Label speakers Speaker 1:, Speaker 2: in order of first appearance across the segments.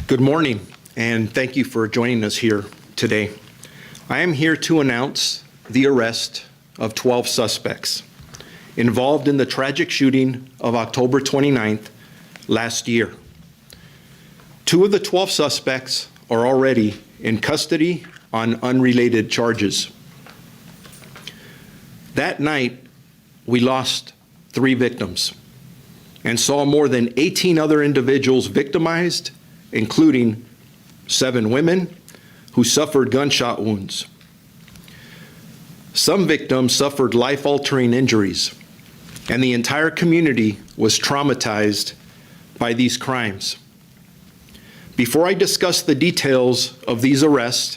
Speaker 1: Good morning, and thank you for joining us here today. I am here to announce the arrest of 12 suspects involved in the tragic shooting of October 29th last year. 2 of the 12 suspects are already in custody on unrelated charges. That night, we lost 3 victims and saw more than 18 other individuals victimized, including 7 women who suffered gunshot wounds. Some victims suffered life-altering injuries, and the entire community was traumatized by these crimes. Before I discuss the details of these arrests,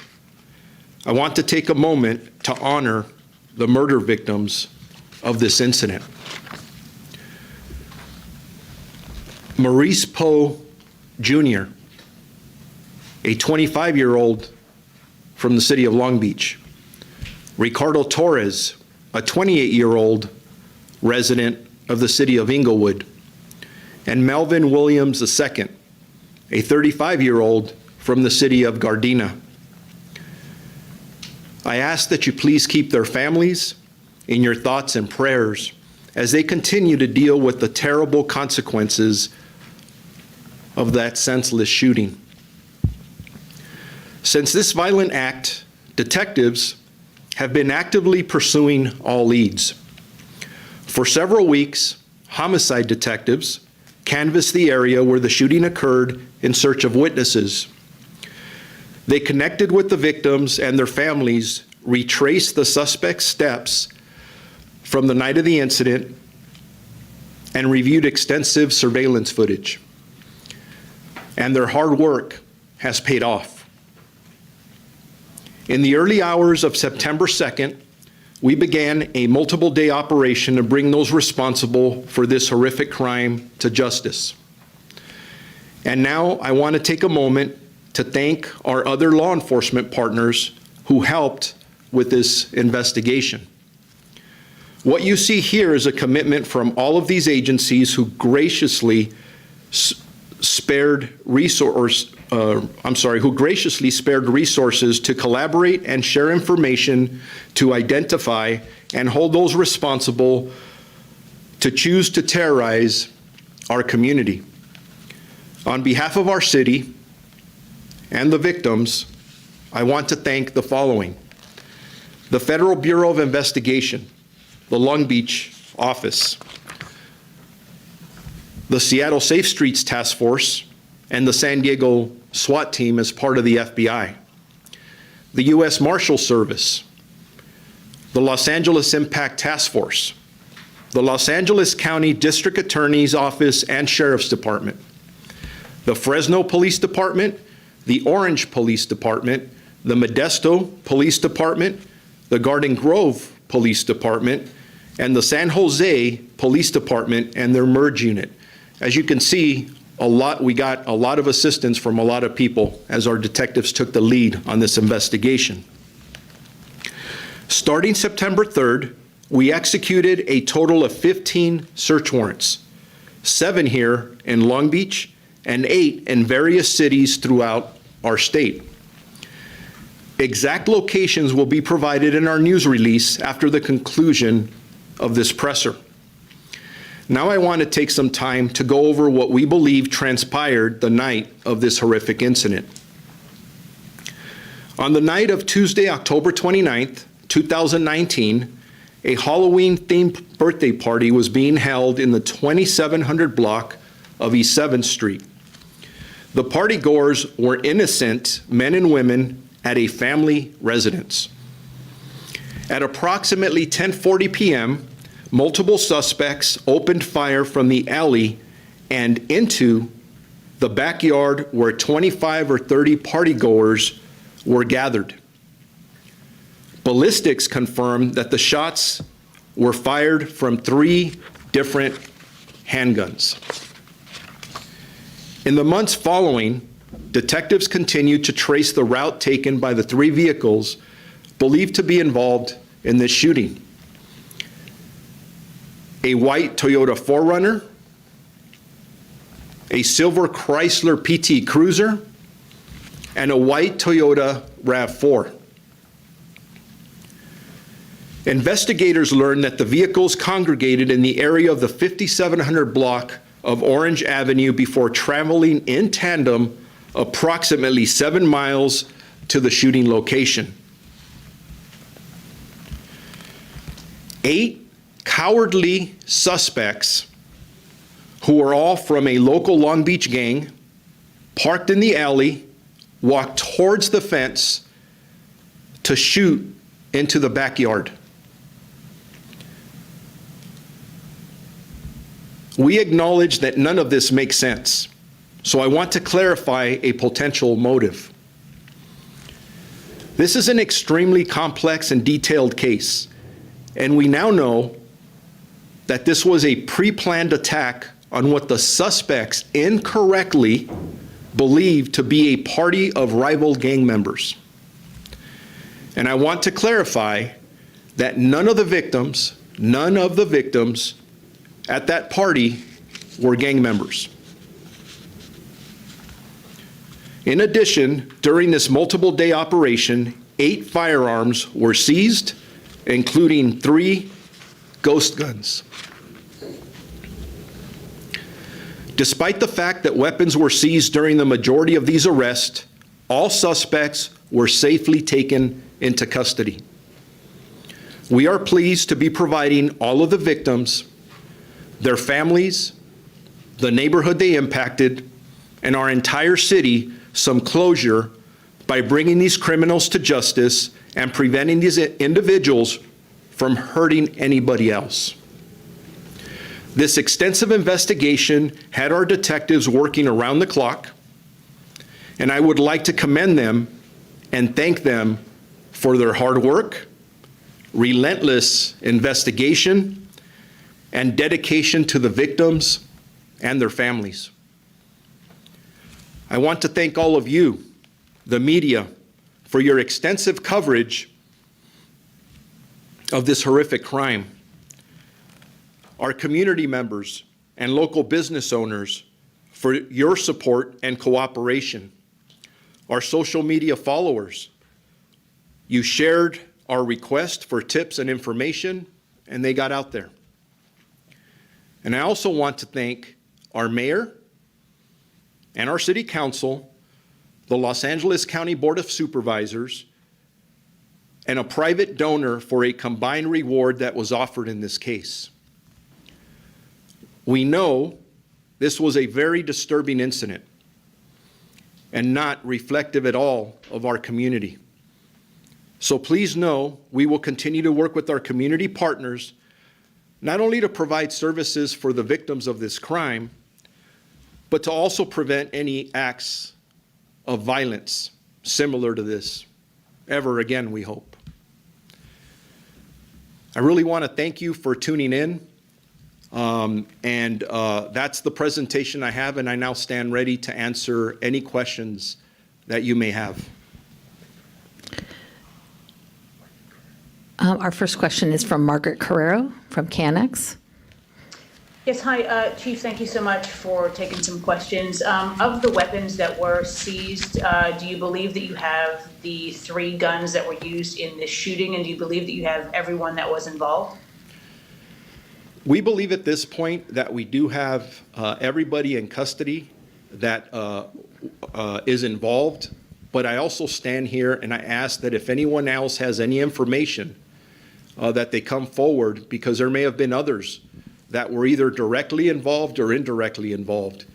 Speaker 1: I want to take a moment to honor the murder victims of this incident. Maurice Poe Jr., a 25-year-old from the city of Long Beach. Ricardo Torres, a 28-year-old resident of the city of Inglewood. And Melvin Williams II, a 35-year-old from the city of Gardena. I ask that you please keep their families in your thoughts and prayers as they continue to deal with the terrible consequences of that senseless shooting. Since this violent act, detectives have been actively pursuing all leads. For several weeks, homicide detectives canvassed the area where the shooting occurred in search of witnesses. They connected with the victims and their families, retraced the suspect's steps from the night of the incident, and reviewed extensive surveillance footage. And their hard work has paid off. In the early hours of September 2nd, we began a multiple-day operation to bring those responsible for this horrific crime to justice. And now I want to take a moment to thank our other law enforcement partners who helped with this investigation. What you see here is a commitment from all of these agencies who graciously spared resources to collaborate and share information to identify and hold those responsible to choose to terrorize our community. On behalf of our city and the victims, I want to thank the following: the Federal Bureau of Investigation, the Long Beach office, the Seattle Safe Streets Task Force, and the San Diego SWAT team as part of the FBI, the U.S. Marshal Service, the Los Angeles Impact Task Force, the Los Angeles County District Attorney's Office and Sheriff's Department, the Fresno Police Department, the Orange Police Department, the Modesto Police Department, the Garden Grove Police Department, and the San Jose Police Department and their merge unit. As you can see, we got a lot of assistance from a lot of people as our detectives took the lead on this investigation. Starting September 3rd, we executed a total of 15 search warrants, 7 here in Long Beach and 8 in various cities throughout our state. Exact locations will be provided in our news release after the conclusion of this presser. Now I want to take some time to go over what we believe transpired the night of this horrific incident. On the night of Tuesday, October 29th, 2019, a Halloween-themed birthday party was being held in the 2700 block of East 7th Street. The partygoers were innocent men and women at a family residence. At approximately 10:40 p.m., multiple suspects opened fire from the alley and into the backyard where 25 or 30 partygoers were gathered. Ballistics confirmed that the shots were fired from 3 different handguns. In the months following, detectives continued to trace the route taken by the 3 vehicles believed to be involved in this shooting. A white Toyota 4Runner, a silver Chrysler PT Cruiser, and a white Toyota RAV4. Investigators learned that the vehicles congregated in the area of the 5700 block of Orange Avenue before traveling in tandem approximately 7 miles to the shooting location. 8 cowardly suspects, who were all from a local Long Beach gang, parked in the alley, walked towards the fence to shoot into the backyard. We acknowledge that none of this makes sense, so I want to clarify a potential motive. This is an extremely complex and detailed case, and we now know that this was a pre-planned attack on what the suspects incorrectly believed to be a party of rival gang members. And I want to clarify that none of the victims at that party were gang members. In addition, during this multiple day operation, 8 firearms were seized, including 3 ghost guns. Despite the fact that weapons were seized during the majority of these arrests, all suspects were safely taken into custody. We are pleased to be providing all of the victims, their families, the neighborhood they impacted, and our entire city some closure by bringing these criminals to justice and preventing these individuals from hurting anybody else. This extensive investigation had our detectives working around the clock, and I would like to commend them and thank them for their hard work, relentless investigation, and dedication to the victims and their families. I want to thank all of you, the media, for your extensive coverage of this horrific crime. Our community members and local business owners for your support and cooperation. Our social media followers, you shared our request for tips and information, and they got out there. And I also want to thank our mayor and our city council, the Los Angeles County Board of Supervisors, and a private donor for a combined reward that was offered in this case. We know this was a very disturbing incident and not reflective at all of our community. So please know we will continue to work with our community partners, not only to provide services for the victims of this crime, but to also prevent any acts of violence similar to this ever again, we hope. I really want to thank you for tuning in. That's the presentation I have, and I now stand ready to answer any questions that you may have.
Speaker 2: Our first question is from Margaret Carrero from CanX.
Speaker 3: Yes, hi, Chief, thank you so much for taking some questions. Of the weapons that were seized, do you believe that you have the 3 guns that were used in this shooting, and do you believe that you have everyone that was involved?
Speaker 1: We believe at this point that we do have everybody in custody that is involved, but I also stand here and I ask that if anyone else has any information that they come forward, because there may have been others that were either directly involved or indirectly involved.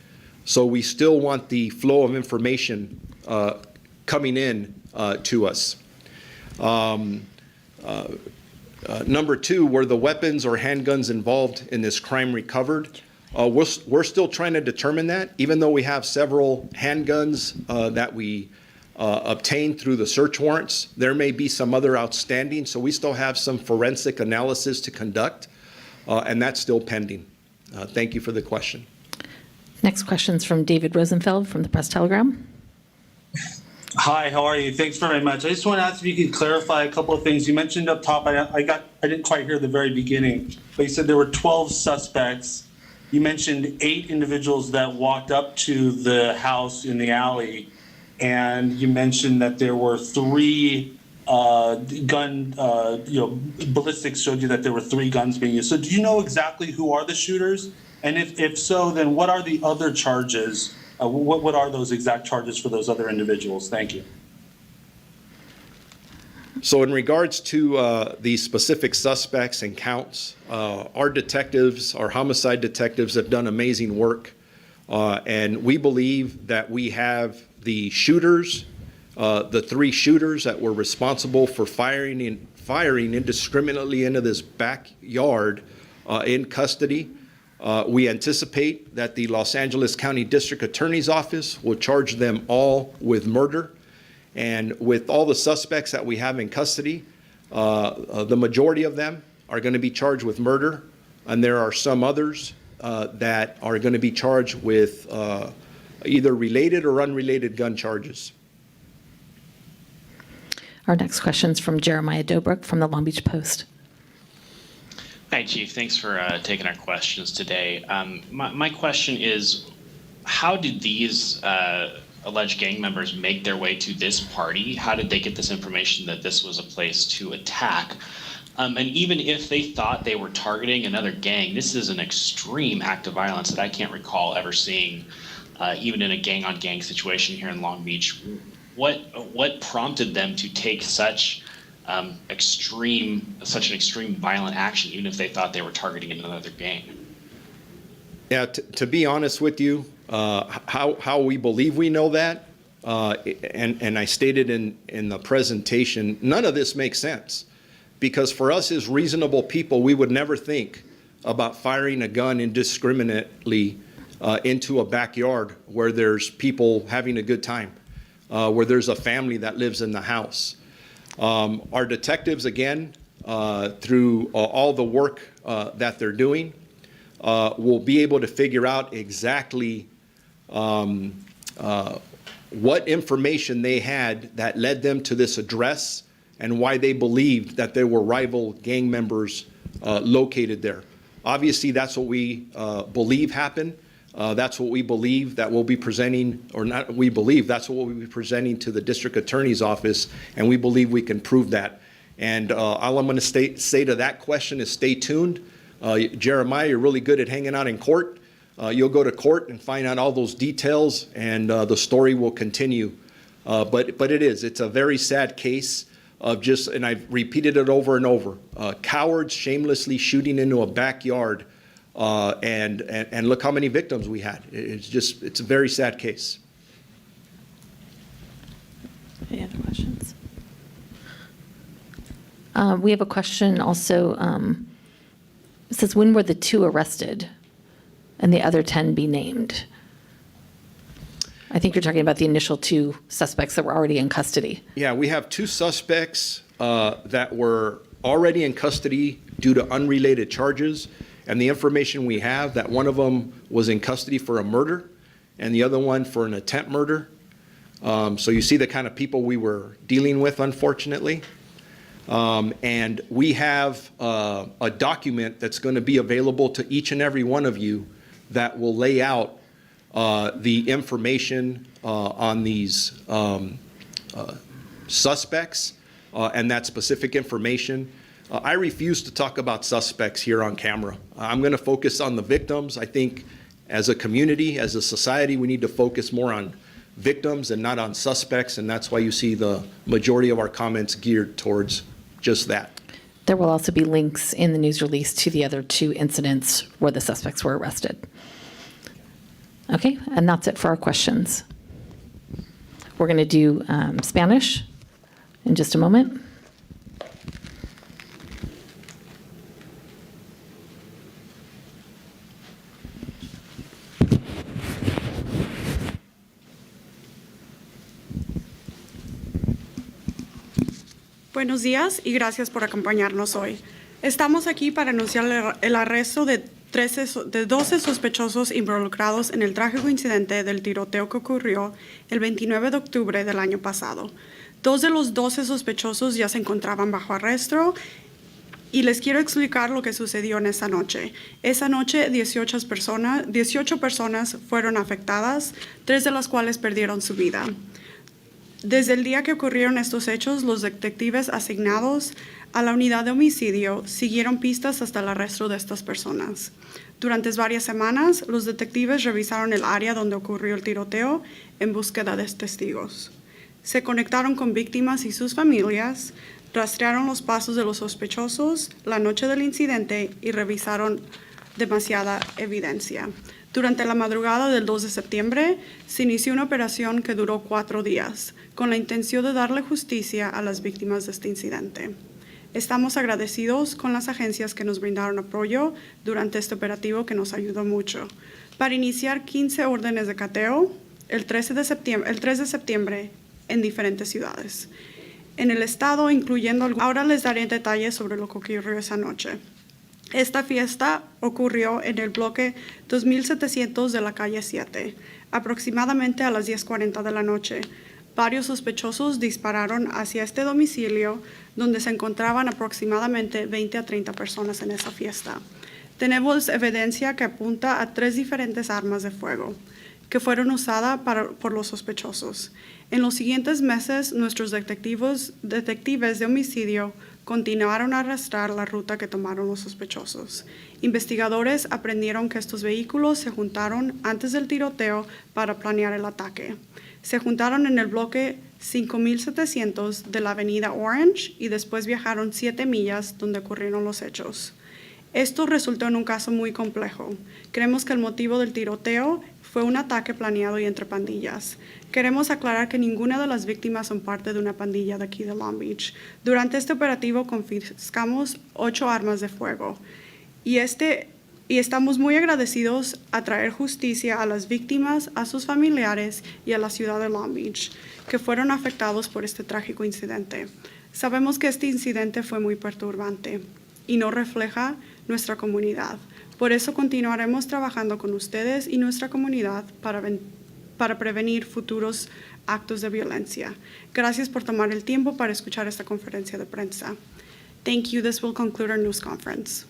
Speaker 1: So we still want the flow of information coming in to us. Number 2, were the weapons or handguns involved in this crime recovered? We're still trying to determine that, even though we have several handguns that we obtained through the search warrants. There may be some other outstanding, so we still have some forensic analysis to conduct, and that's still pending. Thank you for the question.
Speaker 2: Next question is from David Rosenfeld from the Press-Telegram.
Speaker 4: Hi, how are you? Thanks very much. I just want to ask if you could clarify a couple of things. You mentioned up top, I didn't quite hear the very beginning, but you said there were 12 suspects. You mentioned 8 individuals that walked up to the house in the alley. and you mentioned that there were three ballistics showed you that there were three guns being used. So do you know exactly who are the shooters? And if so, then what are the other charges? What are those exact charges for those other individuals? Thank you.
Speaker 1: So in regards to the specific suspects and counts, our detectives, our homicide detectives have done amazing work. And we believe that we have the shooters, the three shooters that were responsible for firing indiscriminately into this backyard in custody. We anticipate that the Los Angeles County District Attorney's Office will charge them all with murder. And with all the suspects that we have in custody, the majority of them are going to be charged with murder, and there are some others that are going to be charged with either related or unrelated gun charges.
Speaker 2: Our next question is from Jeremiah Dobrik from the Long Beach Post.
Speaker 5: Hi, Chief. Thanks for taking our questions today. My question is, how did these alleged gang members make their way to this party? How did they get this information that this was a place to attack? And even if they thought they were targeting another gang, this is an extreme act of violence that I can't recall ever seeing, even in a gang-on-gang situation here in Long Beach. What prompted them to take such an extreme violent action, even if they thought they were targeting another gang?
Speaker 1: Yeah, to be honest with you, how we believe we know that, and I stated in the presentation, none of this makes sense. Because for us as reasonable people, we would never think about firing a gun indiscriminately into a backyard where there's people having a good time, where there's a family that lives in the house. Our detectives, again, through all the work that they're doing, will be able to figure out exactly what information they had that led them to this address and why they believed that there were rival gang members located there. Obviously, that's what we believe happened. That's what we believe that we'll be presenting, or not we believe, that's what we'll be presenting to the District Attorney's Office, and we believe we can prove that. And all I'm going to say to that question is stay tuned. Jeremiah, you're really good at hanging out in court. You'll go to court and find out all those details, and the story will continue. But it's a very sad case of just, and I've repeated it over and over, cowards shamelessly shooting into a backyard, and look how many victims we had. It's a very sad case.
Speaker 2: Any other questions? We have a question also. It says, when were the two arrested and the other 10 be named? I think you're talking about the initial two suspects that were already in custody.
Speaker 1: Yeah, we have two suspects that were already in custody due to unrelated charges. And the information we have, that one of them was in custody for a murder and the other one for an attempt murder. So you see the kind of people we were dealing with, unfortunately. And we have a document that's going to be available to each and every one of you that will lay out the information on these suspects and that specific information. I refuse to talk about suspects here on camera. I'm going to focus on the victims. I think as a community, as a society, we need to focus more on victims and not on suspects, and that's why you see the majority of our comments geared towards just that.
Speaker 2: There will also be links in the news release to the other two incidents where the suspects were arrested. Okay, and that's it for our questions. We're going to do Spanish in just a moment.
Speaker 6: Buenos días y gracias por acompañarnos hoy. Estamos aquí para anunciar el arresto de 12 sospechosos involucrados en el trágico incidente del tiroteo que ocurrió el 29 de octubre del año pasado. 2 de los 12 sospechosos ya se encontraban bajo arresto y les quiero explicar lo que sucedió en esa noche. Esa noche 18 personas fueron afectadas, 3 de las cuales perdieron su vida. Desde el día que ocurrieron estos hechos, los detectives asignados a la unidad de homicidio siguieron pistas hasta el arresto de estas personas. Durante varias semanas, los detectives revisaron el área donde ocurrió el tiroteo en búsqueda de testigos. Se conectaron con víctimas y sus familias, rastrearon los pasos de los sospechosos la noche del incidente y revisaron demasiada evidencia. Durante la madrugada del 2 de septiembre, se inició una operación que duró 4 días, con la intención de darle justicia a las víctimas de este incidente. Estamos agradecidos con las agencias que nos brindaron apoyo durante este operativo que nos ayudó mucho. Para iniciar 15 órdenes de cateo el 3 de septiembre en diferentes ciudades. En el estado, incluyendo ahora les daré detalles sobre lo que ocurrió esa noche. Esta fiesta ocurrió en el bloque 2700 de la calle 7, aproximadamente a las 10:40 de la noche. Varios sospechosos dispararon hacia este domicilio, donde se encontraban aproximadamente 20 a 30 personas en esa fiesta. Tenemos evidencia que apunta a 3 diferentes armas de fuego que fueron usadas por los sospechosos. En los siguientes meses, nuestros detectives de homicidio continuaron a arrastrar la ruta que tomaron los sospechosos. Investigadores aprendieron que estos vehículos se juntaron antes del tiroteo para planear el ataque. Se juntaron en el bloque 5700 de la avenida Orange y después viajaron 7 millas donde ocurrieron los hechos. Esto resultó en un caso muy complejo. Creemos que el motivo del tiroteo fue un ataque planeado y entre pandillas. Queremos aclarar que ninguna de las víctimas son parte de una pandilla de aquí de Long Beach. Durante este operativo confiscamos 8 armas de fuego y estamos muy agradecidos a traer justicia a las víctimas, a sus familiares y a la ciudad de Long Beach, que fueron afectados por este trágico incidente. Sabemos que este incidente fue muy perturbante y no refleja nuestra comunidad. Por eso continuaremos trabajando con ustedes y nuestra comunidad para prevenir futuros actos de violencia. Gracias por tomar el tiempo para escuchar esta conferencia de prensa. Thank you. This will conclude our news conference.